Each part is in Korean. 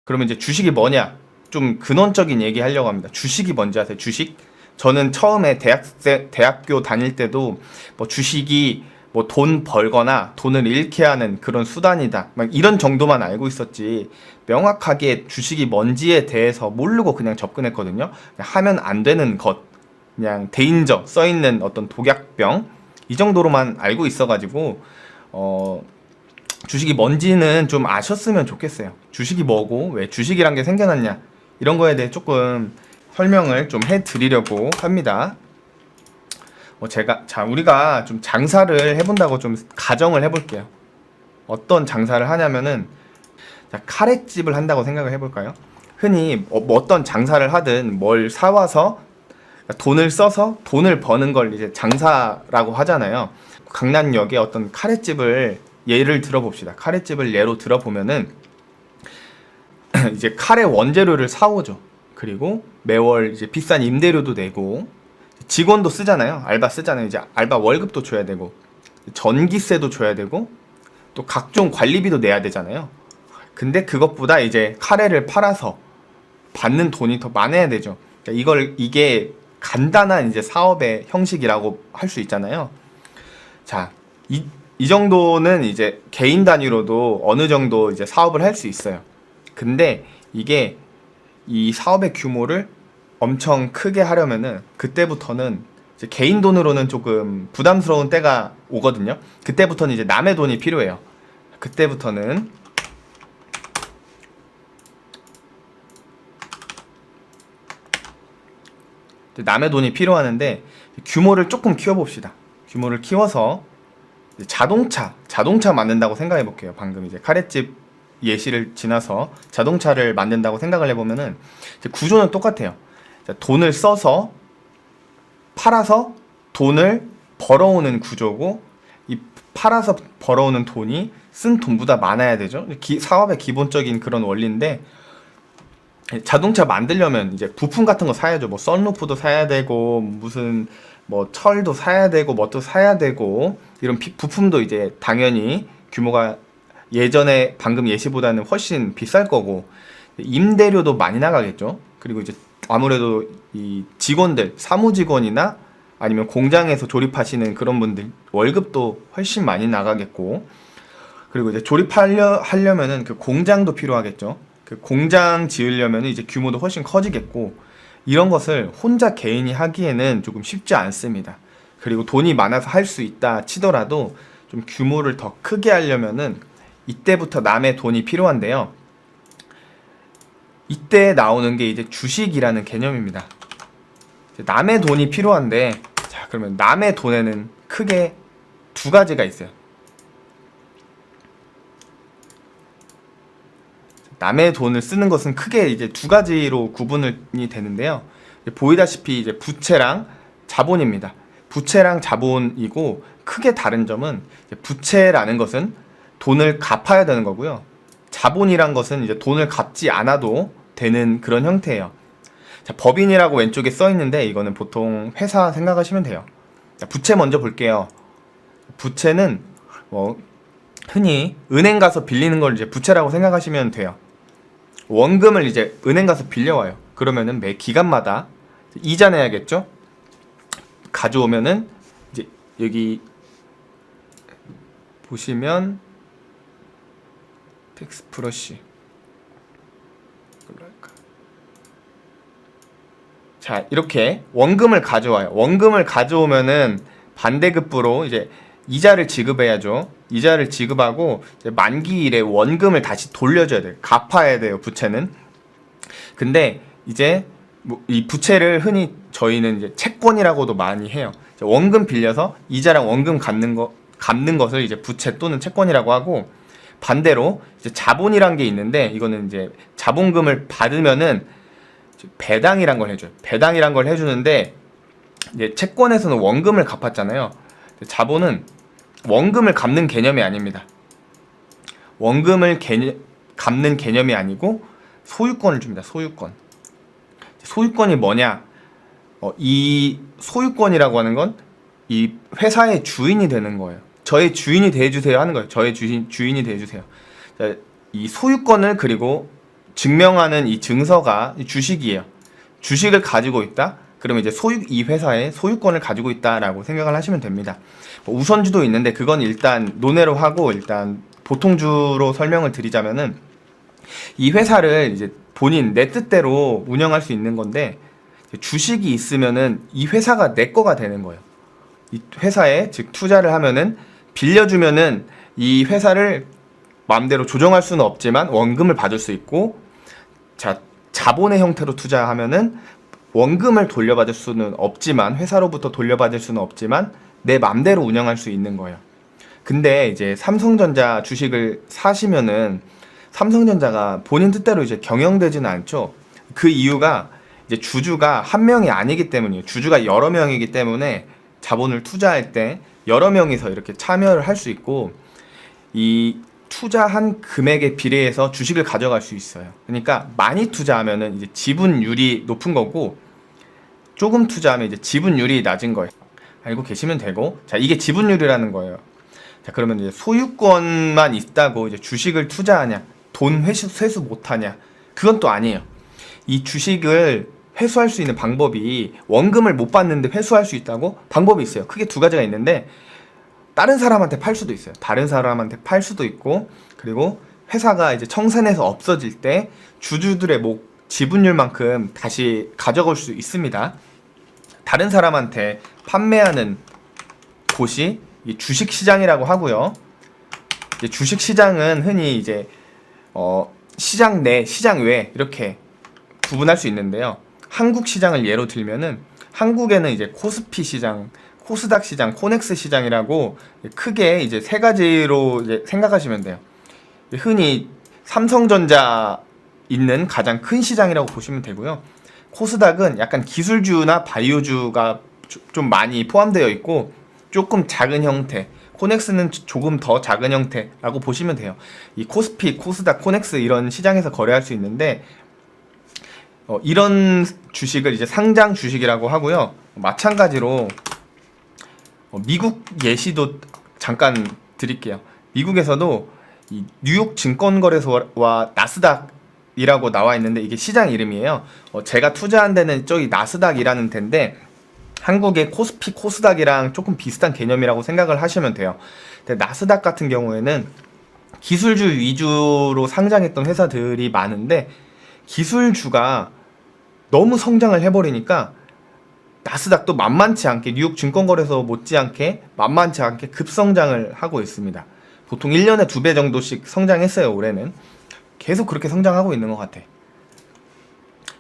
그러면 이제 주식이 뭐냐? 좀 근원적인 얘기 하려고 합니다. 주식이 뭔지 아세요? 주식? 저는 처음에 대학교 다닐 때도 뭐 주식이 뭐 돈 벌거나 돈을 잃게 하는 그런 수단이다. 막 이런 정도만 알고 있었지. 명확하게 주식이 뭔지에 대해서 모르고 그냥 접근했거든요. 그냥 하면 안 되는 것. 그냥 데인저 써있는 어떤 독약병. 이 정도로만 알고 있어가지고, 주식이 뭔지는 좀 아셨으면 좋겠어요. 주식이 뭐고 왜 주식이란 게 생겨났냐 이런 거에 대해 조금 설명을 좀 해드리려고 합니다. 우리가 좀 장사를 해본다고 좀 가정을 해볼게요. 어떤 장사를 하냐면은, 자, 카레집을 한다고 생각을 해볼까요? 흔히 뭐 어떤 장사를 하든 뭘 사와서 돈을 써서 돈을 버는 걸 이제 장사라고 하잖아요. 강남역에 어떤 카레집을 예를 들어봅시다. 카레집을 예로 들어보면은 이제 카레 원재료를 사오죠. 그리고 매월 이제 비싼 임대료도 내고 직원도 쓰잖아요. 알바 쓰잖아요. 이제 알바 월급도 줘야 되고 전기세도 줘야 되고 또 각종 관리비도 내야 되잖아요. 근데 그것보다 이제 카레를 팔아서 받는 돈이 더 많아야 되죠. 그러니까 이게 간단한 이제 사업의 형식이라고 할 수 있잖아요. 자, 이 정도는 이제 개인 단위로도 어느 정도 이제 사업을 할 수 있어요. 근데 이게 이 사업의 규모를 엄청 크게 하려면은 그때부터는 이제 개인 돈으로는 조금 부담스러운 때가 오거든요. 그때부터는 이제 남의 돈이 필요해요. 그때부터는 남의 돈이 필요하는데 규모를 조금 키워봅시다. 규모를 키워서 자동차 만든다고 생각해 볼게요. 방금 이제 카레집 예시를 지나서 자동차를 만든다고 생각을 해보면은 구조는 똑같아요. 돈을 써서 팔아서 돈을 벌어오는 구조고, 이 팔아서 벌어오는 돈이 쓴 돈보다 많아야 되죠. 사업의 기본적인 그런 원리인데, 자동차 만들려면 이제 부품 같은 거 사야죠. 뭐 썬루프도 사야 되고 무슨 뭐 철도 사야 되고 뭣도 사야 되고 이런 부품도 이제 당연히 규모가 예전에 방금 예시보다는 훨씬 비쌀 거고 임대료도 많이 나가겠죠. 그리고 이제 아무래도 이 직원들, 사무직원이나 아니면 공장에서 조립하시는 그런 분들 월급도 훨씬 많이 나가겠고, 그리고 이제 하려면은 그 공장도 필요하겠죠. 그 공장 지으려면 이제 규모도 훨씬 커지겠고, 이런 것을 혼자 개인이 하기에는 조금 쉽지 않습니다. 그리고 돈이 많아서 할 수 있다 치더라도 좀 규모를 더 크게 하려면은 이때부터 남의 돈이 필요한데요. 이때 나오는 게 이제 주식이라는 개념입니다. 남의 돈이 필요한데, 자, 그러면 남의 돈에는 크게 두 가지가 있어요. 남의 돈을 쓰는 것은 크게 이제 두 가지로 구분이 되는데요. 보이다시피 이제 부채랑 자본입니다. 부채랑 자본이고, 크게 다른 점은 부채라는 것은 돈을 갚아야 되는 거고요. 자본이란 것은 이제 돈을 갚지 않아도 되는 그런 형태예요. 자, 법인이라고 왼쪽에 써 있는데 이거는 보통 회사 생각하시면 돼요. 자, 부채 먼저 볼게요. 부채는 뭐 흔히 은행 가서 빌리는 걸 이제 부채라고 생각하시면 돼요. 원금을 이제 은행 가서 빌려와요. 그러면은 매 기간마다 이자 내야겠죠? 가져오면은 이제 여기 보시면 텍스 프러쉬, 자, 이렇게 원금을 가져와요. 원금을 가져오면은 반대급부로 이제 이자를 지급해야죠. 이자를 지급하고 이제 만기일에 원금을 다시 돌려줘야 돼요. 갚아야 돼요, 부채는. 근데 이제 뭐이 부채를 흔히 저희는 이제 채권이라고도 많이 해요. 원금 빌려서 이자랑 원금 갚는 것을 이제 부채 또는 채권이라고 하고, 반대로 이제 자본이란 게 있는데 이거는 이제 자본금을 받으면은 배당이란 걸 해줘요. 배당이란 걸 해주는데, 이제 채권에서는 원금을 갚았잖아요. 자본은 원금을 갚는 개념이 아닙니다. 갚는 개념이 아니고 소유권을 줍니다. 소유권이 뭐냐? 이 소유권이라고 하는 건 이 회사의 주인이 되는 거예요. 저의 주인이 대해주세요 하는 거예요. 저의 주인이 대해주세요. 이 소유권을 그리고 증명하는 이 증서가 주식이에요. 주식을 가지고 있다? 그러면 이제 이 회사의 소유권을 가지고 있다라고 생각을 하시면 됩니다. 뭐 우선주도 있는데 그건 일단 논외로 하고 일단 보통주로 설명을 드리자면은 이 회사를 이제 본인 내 뜻대로 운영할 수 있는 건데 주식이 있으면은 이 회사가 내 거가 되는 거예요. 이 회사에 즉 투자를 하면은 빌려주면은 이 회사를 마음대로 조정할 수는 없지만 원금을 받을 수 있고 자본의 형태로 투자하면은 원금을 돌려받을 수는 없지만 회사로부터 돌려받을 수는 없지만 내 맘대로 운영할 수 있는 거예요. 근데 이제 삼성전자 주식을 사시면은 삼성전자가 본인 뜻대로 이제 경영되지는 않죠. 그 이유가 이제 주주가 한 명이 아니기 때문이에요. 주주가 여러 명이기 때문에 자본을 투자할 때 여러 명이서 이렇게 참여를 할 수 있고 이 투자한 금액에 비례해서 주식을 가져갈 수 있어요. 그러니까 많이 투자하면은 이제 지분율이 높은 거고 조금 투자하면 이제 지분율이 낮은 거예요. 알고 계시면 되고, 자, 이게 지분율이라는 거예요. 자, 그러면 이제 소유권만 있다고 이제 주식을 투자하냐, 돈 회수 못하냐, 그건 또 아니에요. 이 주식을 회수할 수 있는 방법이 원금을 못 받는데 회수할 수 있다고 방법이 있어요. 크게 두 가지가 있는데 다른 사람한테 팔 수도 있어요. 다른 사람한테 팔 수도 있고, 그리고 회사가 이제 청산해서 없어질 때 주주들의 지분율만큼 다시 가져갈 수 있습니다. 다른 사람한테 판매하는 곳이 이 주식시장이라고 하고요. 이제 주식시장은 흔히 이제 시장 내, 시장 외 이렇게 구분할 수 있는데요. 한국 시장을 예로 들면은 한국에는 이제 코스피 시장, 코스닥 시장, 코넥스 시장이라고 크게 이제 세 가지로 이제 생각하시면 돼요. 흔히 삼성전자 있는 가장 큰 시장이라고 보시면 되고요. 코스닥은 약간 기술주나 바이오주가 좀 많이 포함되어 있고 조금 작은 형태, 코넥스는 조금 더 작은 형태라고 보시면 돼요. 이 코스피, 코스닥, 코넥스 이런 시장에서 거래할 수 있는데 이런 주식을 이제 상장 주식이라고 하고요. 마찬가지로 미국 예시도 잠깐 드릴게요. 미국에서도 이 뉴욕 증권거래소와 나스닥이라고 나와 있는데 이게 시장 이름이에요. 제가 투자한 데는 저기 나스닥이라는 데인데 한국의 코스피, 코스닥이랑 조금 비슷한 개념이라고 생각을 하시면 돼요. 근데 나스닥 같은 경우에는 기술주 위주로 상장했던 회사들이 많은데 기술주가 너무 성장을 해버리니까 나스닥도 만만치 않게 뉴욕 증권거래소 못지않게 만만치 않게 급성장을 하고 있습니다. 보통 1년에 2배 정도씩 성장했어요. 올해는 계속 그렇게 성장하고 있는 것 같아.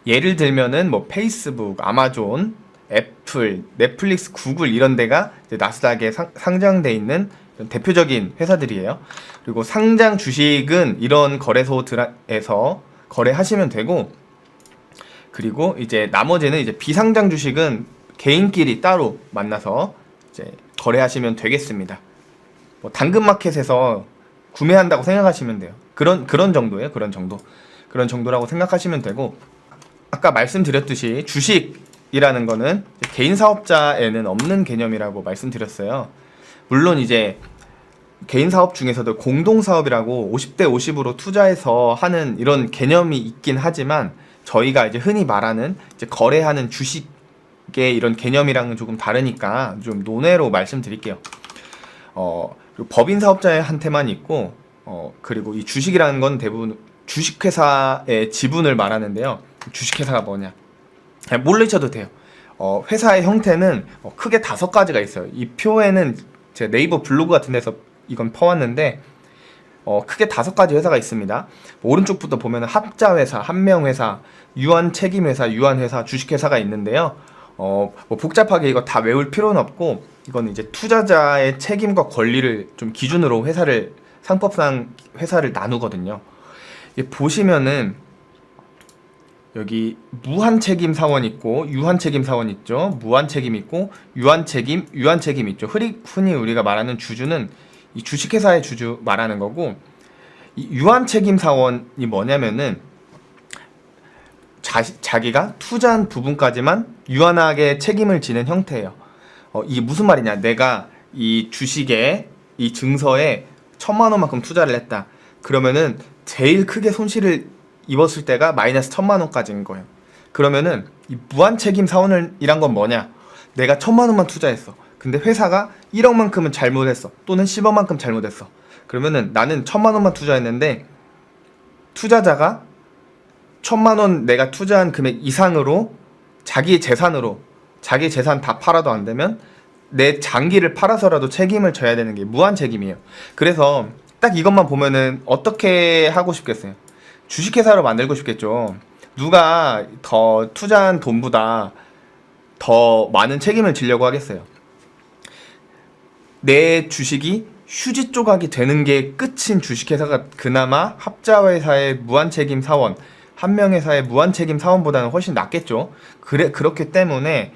예를 들면은 뭐 페이스북, 아마존, 애플, 넷플릭스, 구글 이런 데가 이제 나스닥에 상장돼 있는 대표적인 회사들이에요. 그리고 상장 주식은 이런 거래소들에서 거래하시면 되고, 그리고 이제 나머지는 이제 비상장 주식은 개인끼리 따로 만나서 이제 거래하시면 되겠습니다. 뭐 당근마켓에서 구매한다고 생각하시면 돼요. 그런 정도예요. 그런 정도라고 생각하시면 되고, 아까 말씀드렸듯이 주식이라는 거는 개인 사업자에는 없는 개념이라고 말씀드렸어요. 물론 이제 개인 사업 중에서도 공동 사업이라고 50대 50으로 투자해서 하는 이런 개념이 있긴 하지만 저희가 이제 흔히 말하는 이제 거래하는 주식의 이런 개념이랑은 조금 다르니까 좀 논외로 말씀드릴게요. 그리고 법인 사업자한테만 있고, 그리고 이 주식이라는 건 대부분 주식회사의 지분을 말하는데요. 주식회사가 뭐냐? 모르셔도 돼요. 회사의 형태는 크게 5가지가 있어요. 이 표에는 제 네이버 블로그 같은 데서 이건 퍼왔는데 크게 5가지 회사가 있습니다. 오른쪽부터 보면 합자회사, 한명회사, 유한책임회사, 유한회사, 주식회사가 있는데요. 뭐 복잡하게 이거 다 외울 필요는 없고 이거는 이제 투자자의 책임과 권리를 좀 기준으로 상법상 회사를 나누거든요. 보시면은 여기 무한책임 사원 있고 유한책임 사원 있죠. 무한책임 있고 유한책임 있죠. 흔히 우리가 말하는 주주는 이 주식회사의 주주 말하는 거고, 이 유한책임 사원이 뭐냐면은 자기가 투자한 부분까지만 유한하게 책임을 지는 형태예요. 이게 무슨 말이냐? 내가 이 주식에 이 증서에 1,000만 원만큼 투자를 했다. 그러면은 제일 크게 손실을 입었을 때가 마이너스 1,000만 원까지인 거예요. 그러면은 이 무한 책임 사원이란 건 뭐냐? 내가 1,000만 원만 투자했어. 근데 회사가 1억만큼은 잘못했어. 또는 10억만큼 잘못했어. 그러면은 나는 1,000만 원만 투자했는데 투자자가 1,000만 원 내가 투자한 금액 이상으로 자기 재산 다 팔아도 안 되면 내 장기를 팔아서라도 책임을 져야 되는 게 무한 책임이에요. 그래서 딱 이것만 보면은 어떻게 하고 싶겠어요? 주식회사로 만들고 싶겠죠. 누가 더 투자한 돈보다 더 많은 책임을 지려고 하겠어요. 내 주식이 휴지 조각이 되는 게 끝인 주식회사가 그나마 합자회사의 무한책임 사원, 한명회사의 무한책임 사원보다는 훨씬 낫겠죠. 그렇기 때문에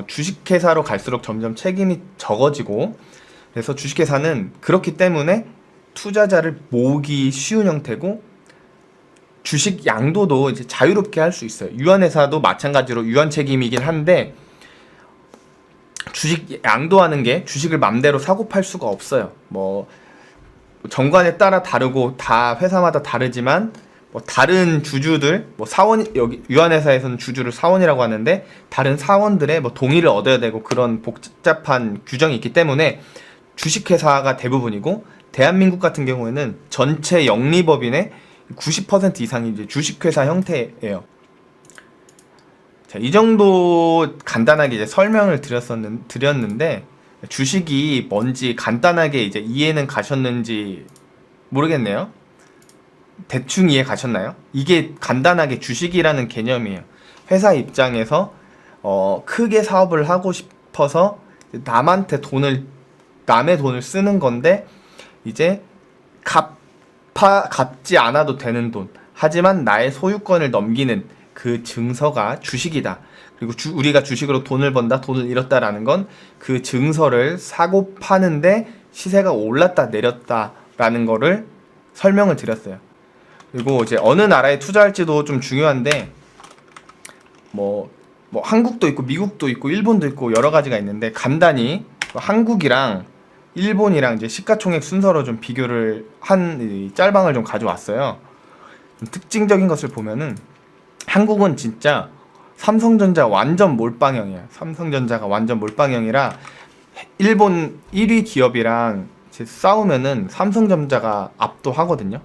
주식회사로 갈수록 점점 책임이 적어지고, 그래서 주식회사는 그렇기 때문에 투자자를 모으기 쉬운 형태고, 주식 양도도 이제 자유롭게 할 수 있어요. 유한회사도 마찬가지로 유한책임이긴 한데, 주식 양도하는 게 주식을 맘대로 사고 팔 수가 없어요. 뭐 정관에 따라 다르고 다 회사마다 다르지만 뭐 다른 주주들 뭐 사원, 여기 유한회사에서는 주주를 사원이라고 하는데 다른 사원들의 뭐 동의를 얻어야 되고 그런 복잡한 규정이 있기 때문에 주식회사가 대부분이고, 대한민국 같은 경우에는 전체 영리법인의 90% 이상이 이제 주식회사 형태예요. 자, 이 정도 간단하게 이제 설명을 드렸는데 주식이 뭔지 간단하게 이제 이해는 가셨는지 모르겠네요. 대충 이해 가셨나요? 이게 간단하게 주식이라는 개념이에요. 회사 입장에서 크게 사업을 하고 싶어서 남의 돈을 쓰는 건데, 이제 갚지 않아도 되는 돈, 하지만 나의 소유권을 넘기는 그 증서가 주식이다. 그리고 우리가 주식으로 돈을 번다, 돈을 잃었다라는 건 그 증서를 사고 파는데 시세가 올랐다 내렸다라는 거를 설명을 드렸어요. 그리고 이제 어느 나라에 투자할지도 좀 중요한데, 뭐 한국도 있고 미국도 있고 일본도 있고 여러 가지가 있는데, 간단히 한국이랑 일본이랑 이제 시가총액 순서로 좀 비교를 한 짤방을 좀 가져왔어요. 특징적인 것을 보면은 한국은 진짜 삼성전자 완전 몰빵형이야. 삼성전자가 완전 몰빵형이라 일본 1위 기업이랑 이제 싸우면은 삼성전자가 압도하거든요.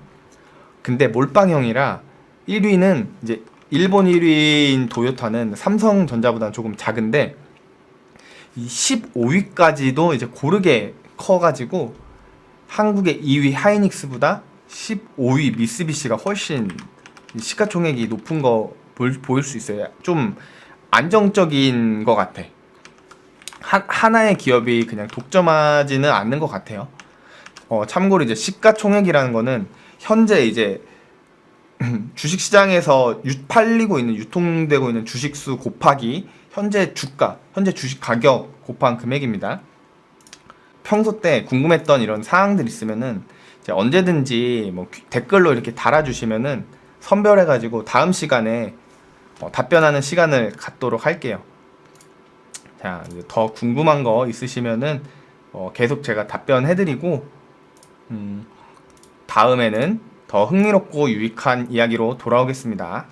근데 몰빵형이라 1위는 이제 일본 1위인 도요타는 삼성전자보다는 조금 작은데, 이 15위까지도 이제 고르게 커가지고 한국의 2위 하이닉스보다 15위 미쓰비시가 훨씬 시가총액이 높은 거 보일 수 있어요. 좀 안정적인 것 같아. 하나의 기업이 그냥 독점하지는 않는 것 같아요. 참고로 이제 시가총액이라는 거는 현재 이제 주식시장에서 팔리고 있는, 유통되고 있는 주식수 곱하기 현재 주식 가격 곱한 금액입니다. 평소 때 궁금했던 이런 사항들 있으면은 이제 언제든지 뭐 댓글로 이렇게 달아주시면은 선별해가지고 다음 시간에 답변하는 시간을 갖도록 할게요. 자, 더 궁금한 거 있으시면은 계속 제가 답변해드리고, 다음에는 더 흥미롭고 유익한 이야기로 돌아오겠습니다.